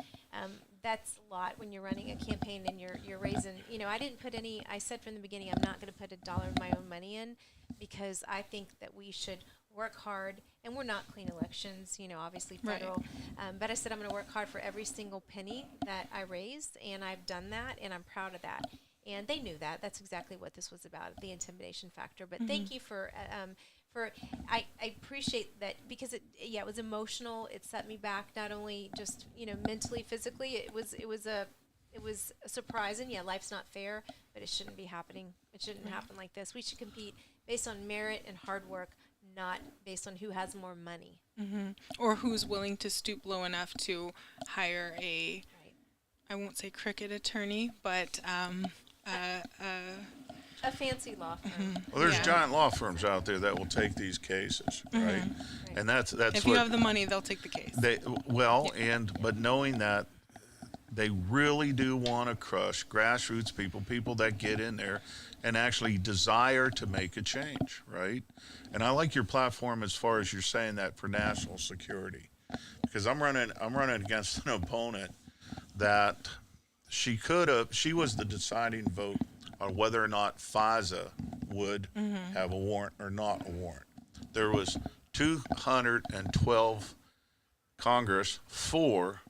that's a lot when you're running a campaign and you're raising. I didn't put any. I said from the beginning, I'm not going to put $1 of my own money in, because I think that we should work hard, and we're not clean elections, obviously federal. Right. But I said I'm going to work hard for every single penny that I raised, and I've done that, and I'm proud of that. And they knew that. That's exactly what this was about, the intimidation factor. But thank you for I appreciate that, because it was emotional. It set me back, not only just mentally, physically. It was a surprise, and life's not fair, but it shouldn't be happening. It shouldn't happen like this. We should compete based on merit and hard work, not based on who has more money. Or who's willing to stoop low enough to hire a, Right. I won't say cricket attorney, but A fancy law firm. Well, there's Yeah. giant law firms out there that will take these cases, right? And that's if what you have the money, they'll take the case. but knowing that they really do want to crush grassroots people that get in there and actually desire to make a change, right? And I like your platform as far as you're saying that for national security, because I'm running against an opponent that she was the deciding vote on whether or not FISA would have a warrant or not a warrant. There was 212 Congress for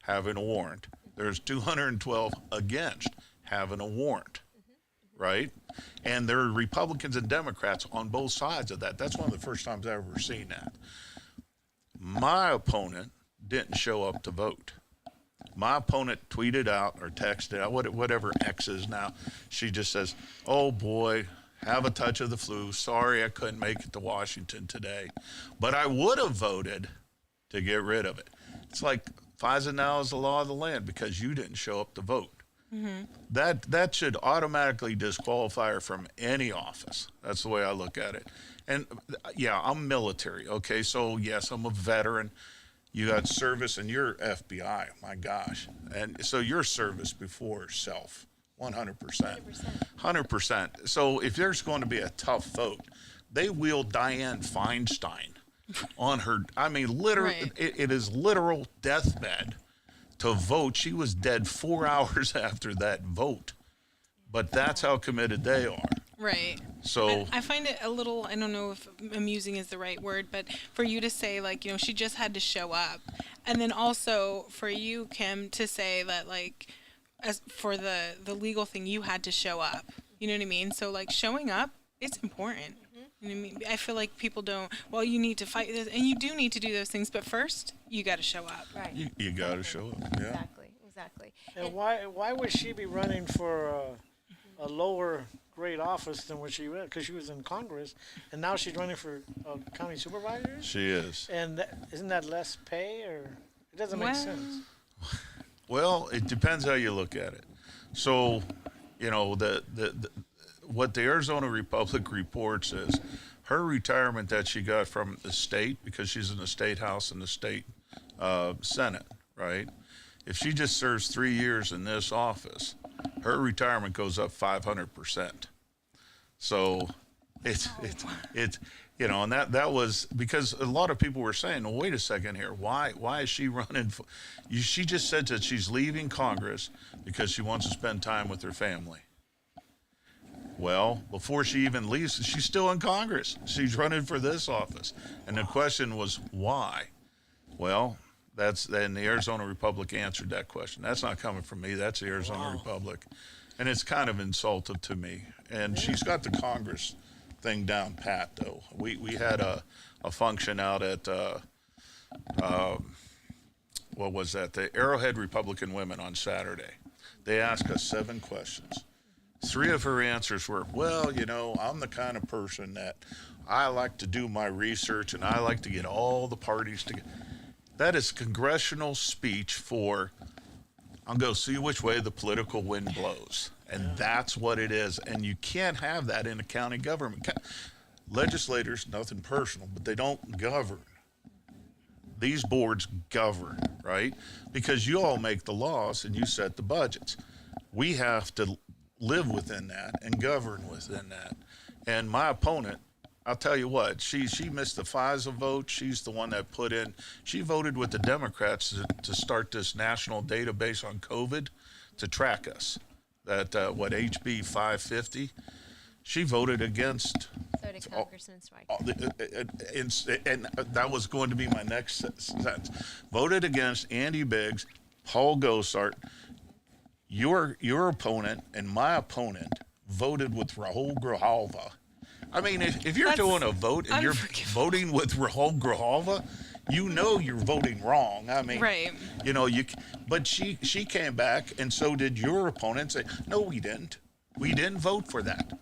having a warrant. There's 212 against having a warrant, right? And there are Republicans and Democrats on both sides of that. That's one of the first times I've ever seen that. My opponent didn't show up to vote. My opponent tweeted out or texted out, whatever X is now. She just says, "Oh boy, have a touch of the flu. Sorry I couldn't make it to Washington today. But I would have voted to get rid of it." It's like FISA now is the law of the land because you didn't show up to vote. That should automatically disqualify her from any office. That's the way I look at it. And yeah, I'm military. Okay, so yes, I'm a veteran. You got service and you're FBI, my gosh. And so your service before self, 100%. 100%. So if there's going to be a tough vote, they wheel Dianne Feinstein on her, I mean, literally, Right. it is literal deathbed to vote. She was dead 4 hours after that vote. But that's how committed they are. Right. So I find it a little, I don't know if amusing is the right word, but for you to say, like, she just had to show up. And then also for you, Kim, to say that, like, as for the legal thing, you had to show up. You know what I mean? So, like, showing up, it's important. You know what I mean? I feel like people don't, well, you need to fight this, and you do need to do those things, but first, you got to show up. Right. you got to show up. Yeah. Exactly. And why would she be running for a lower grade office than what she was? Because she was in Congress, and now she's running for county supervisor. She is. And isn't that less pay, or it doesn't make Well, sense? Well, it depends how you look at it. So, what the Arizona Republic reports is her retirement that she got from the state, because she's in the state house and the state Senate, right? If she just serves 3 years in this office, her retirement goes up 500%. So it's and that was because a lot of people were saying, well, wait a second here, why is she running? She just said that she's leaving Congress because she wants to spend time with her family. Well, before she even leaves, she's still in Congress. She's running for this office. And the question was, why? Well, then the Arizona Republic answered that question. That's not coming from me. That's the Arizona Republic. And it's kind of insultive to me. And she's got the Congress thing down pat, though. We had a function out at, what was that? The Arrowhead Republican Women on Saturday. They asked us 7 questions. 3 of her answers were, well, I'm the kind of person that I like to do my research and I like to get all the parties together. That is congressional speech for, I'm going to see which way the political wind blows. And that's what it is. And you can't have that in a county government. Legislators, nothing personal, but they don't govern. These boards govern, right? Because you all make the laws and you set the budgets. We have to live within that and govern within that. And my opponent, I'll tell you what, she missed the FISA vote. She's the one that she voted with the Democrats to start this national database on COVID to track us. That, HB 550, she voted against. So did Congressman Swiker. And that was going to be my next sentence. Voted against Andy Biggs, Paul Gosart. Your opponent and my opponent voted with Rahul Grijalva. I mean, if you're doing a vote and you're voting with Rahul Grijalva, you're voting wrong. I mean, Right. But she came back, and so did your opponent. Say, no, we didn't. We didn't vote for that.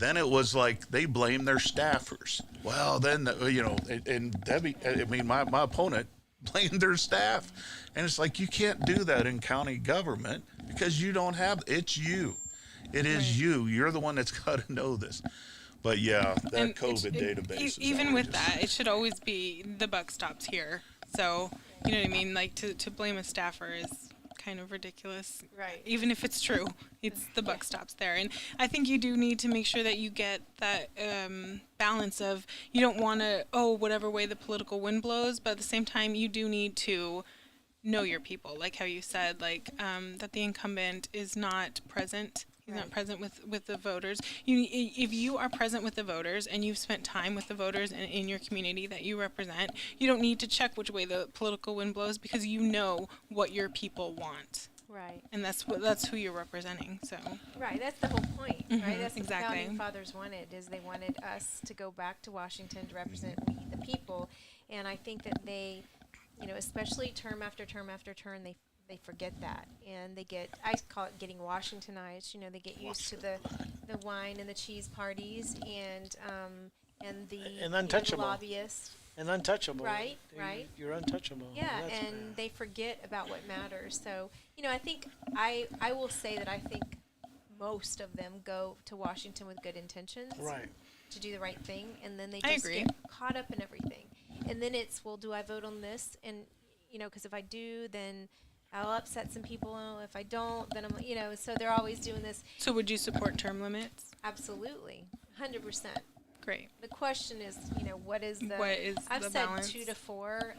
Then it was like they blame their staffers. Well, then, and Debbie, I mean, my opponent blamed their staff. And it's like, you can't do that in county government because you don't have, it's you. It is you. You're the one that's got to know this. But yeah, that And COVID database. Is even with outrageous. that, it should always be the buck stops here. So, you know what I mean? Like, to blame a staffer is kind of ridiculous. Right. Even if it's true, it's the buck stops there. And I think you do need to make sure that you get that balance of, you don't want to, whatever way the political wind blows, but at the same time, you do need to know your people. Like how you said, like, that the incumbent is not present. He's not present with the voters. If you are present with the voters and you've spent time with the voters in your community that you represent, you don't need to check which way the political wind blows because you know what your people want. Right. And that's who you're representing. So Right, that's the whole point, right? That's what exactly. the founding fathers wanted, is they wanted us to go back to Washington to represent we, the people. And I think that they, especially term after term after term, they forget that, and they get, I call it getting Washingtonized. They get used to the wine and the cheese parties and the untouchable. the lobbyists. And untouchable. Right, right. You're untouchable. Yeah, That's and they forget about what matters. So, I think I will say that I think most of them go to Washington with good intentions. right. To do the right thing, and then they I just agree. get caught up in everything. And then it's, well, do I vote on this? And, because if I do, then I'll upset some people. If I don't, then I'm, so they're always doing this. So would you support term limits? Absolutely, 100%. Great. The question is, what is the? What is I've the said balance? 2 to 4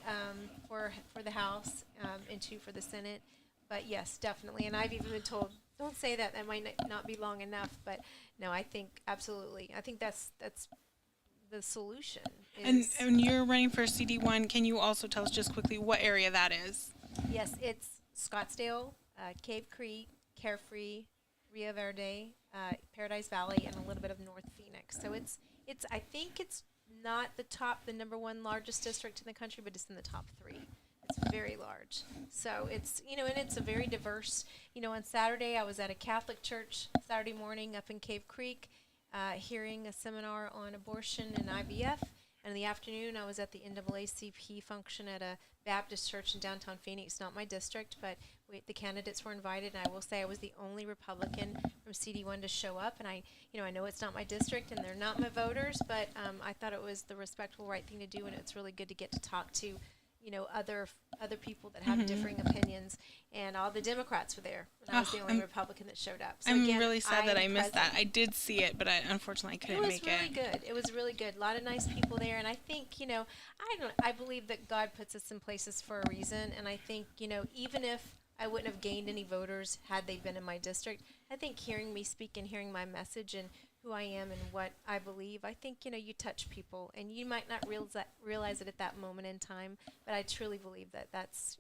for the House and 2 for the Senate. But yes, definitely. And I've even been told, don't say that. That might not be long enough. But no, I think absolutely. I think that's the solution. And Is, you're running for CD1. Can you also tell us just quickly what area that is? yes, it's Scottsdale, Cave Creek, Carefree, Rio Verde, Paradise Valley, and a little bit of North Phoenix. So it's. I think it's not the number 1 largest district in the country, but it's in the top 3. It's very large. So it's, and it's a very diverse. On Saturday I was at a Catholic church Saturday morning up in Cave Creek, hearing a seminar on abortion and IVF. And in the afternoon, I was at the NAACP function at a Baptist church in downtown Phoenix, not my district, but the candidates were invited. And I will say I was the only Republican from CD1 to show up. And I know it's not my district and they're not my voters, but I thought it was the respectful, right thing to do. And it's really good to get to talk to, other people that have differing opinions. And all the Democrats were there. And I was the only Republican that showed up. So I'm again, really sad that I am missed that. present. I did see it, but unfortunately I couldn't make It was really good. It was really good. A lot of nice people there, and I think I believe that God puts us in places for a reason, and I think even if I wouldn't have gained any voters had they been in my district, I think hearing me speak and hearing my message and who I am and what I believe, I think you touch people, and you might not realize it at that moment in time, but I truly believe that that's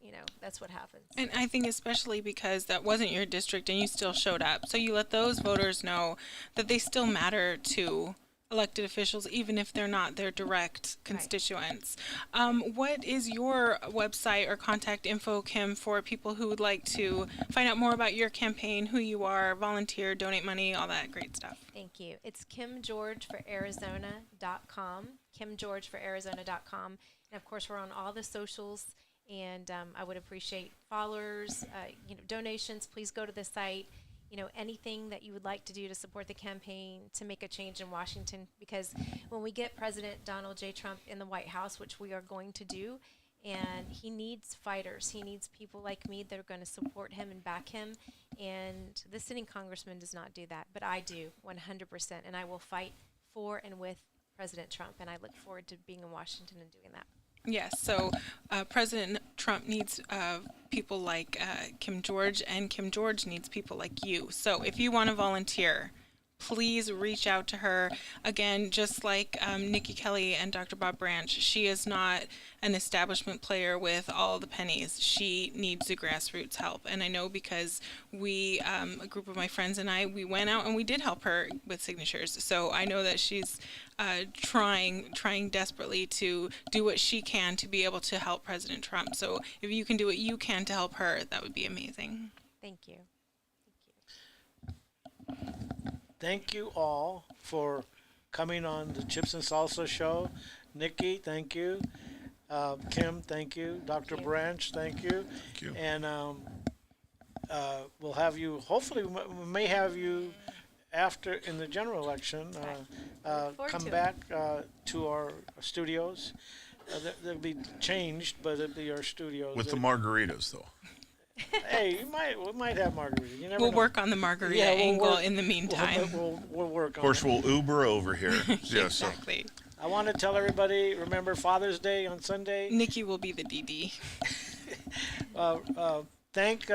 what happens. And I think especially because that wasn't your district and you still showed up. So you let those voters know that they still matter to elected officials, even if they're not their direct constituents. What is your website or contact info, Kim, for people who would like to find out more about your campaign, who you are, volunteer, donate money, all that great stuff? Thank you. It's KimGeorgeForArizona.com, KimGeorgeForArizona.com. And of course, we're on all the socials, and I would appreciate followers, donations. Please go to the site. Anything that you would like to do to support the campaign to make a change in Washington, because when we get President Donald J. Trump in the White House, which we are going to do, and he needs fighters. He needs people like me that are going to support him and back him. And the sitting congressman does not do that, but I do 100%. And I will fight for and with President Trump. And I look forward to being in Washington and doing that. Yes, so President Trump needs people like Kim George, and Kim George needs people like you. So if you want to volunteer, please reach out to her. Again, just like Nikki Kelly and Dr. Bob Branch, she is not an establishment player with all the pennies. She needs the grassroots help. And I know because we, a group of my friends and I, we went out and we did help her with signatures. So I know that she's trying desperately to do what she can to be able to help President Trump. So if you can do what you can to help her, that would be amazing. Thank you. thank you all for coming on the Chips and Salsa show. Nikki, thank you. Kim, thank you. Dr. you. Branch, thank you. Thank you. And we'll have you, hopefully, we may have you after in the general election. Look forward Come to it. back to our studios. They'll be changed, but it'll be our studios. With the margaritas, though. Hey, we might have margaritas. You never We'll know. work on the margarita Yeah, we'll angle work- in the meantime. We'll work on Of course, it. we'll Uber over here. Yeah, so Exactly. I want to tell everybody, remember Father's Day on Sunday. Nikki will be the DD. Thank,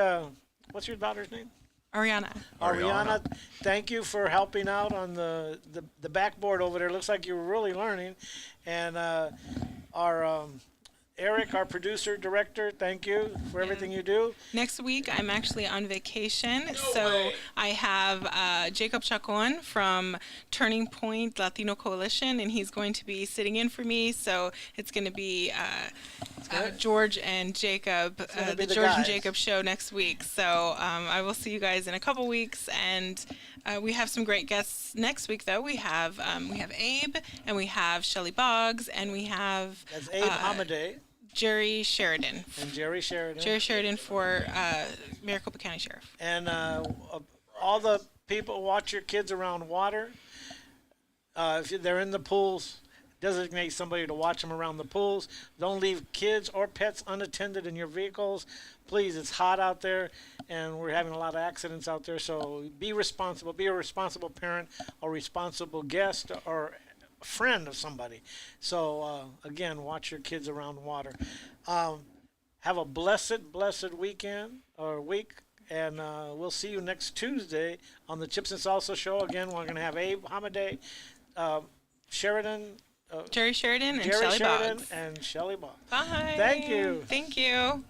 what's your daughter's name? Ariana. Ariana, thank you for helping out on the backboard over there. Looks like you were really learning. And our Eric, our producer, director, thank you for everything you do. Next week, I'm actually on vacation, so way. I have Jacob Chacon from Turning Point Latino Coalition, and he's going to be sitting in for me. So it's going to be George and Jacob, gonna be the the George and guys. Jacob show next week. So I will see you guys in a couple weeks, and we have some great guests next week. Though we have Abe, and we have Shelly Boggs, and we have That's Abe Hamadeh Jerry Sheridan. and Jerry Sheridan. Jerry Sheridan for Maricopa County Sheriff. And all the people, watch your kids around water. If they're in the pools, designate somebody to watch them around the pools. Don't leave kids or pets unattended in your vehicles. Please, it's hot out there, and we're having a lot of accidents out there. So be responsible. Be a responsible parent or responsible guest or a friend of somebody. So, again, watch your kids around water. Have a blessed weekend or week. And we'll see you next Tuesday on the Chips and Salsa show. Again, we're going to have Abe Hamadeh, Sheridan, Jerry Sheridan and Jerry Shelly Sheridan, Boggs. and Shelly Boggs. Bye. Thank you. Thank you.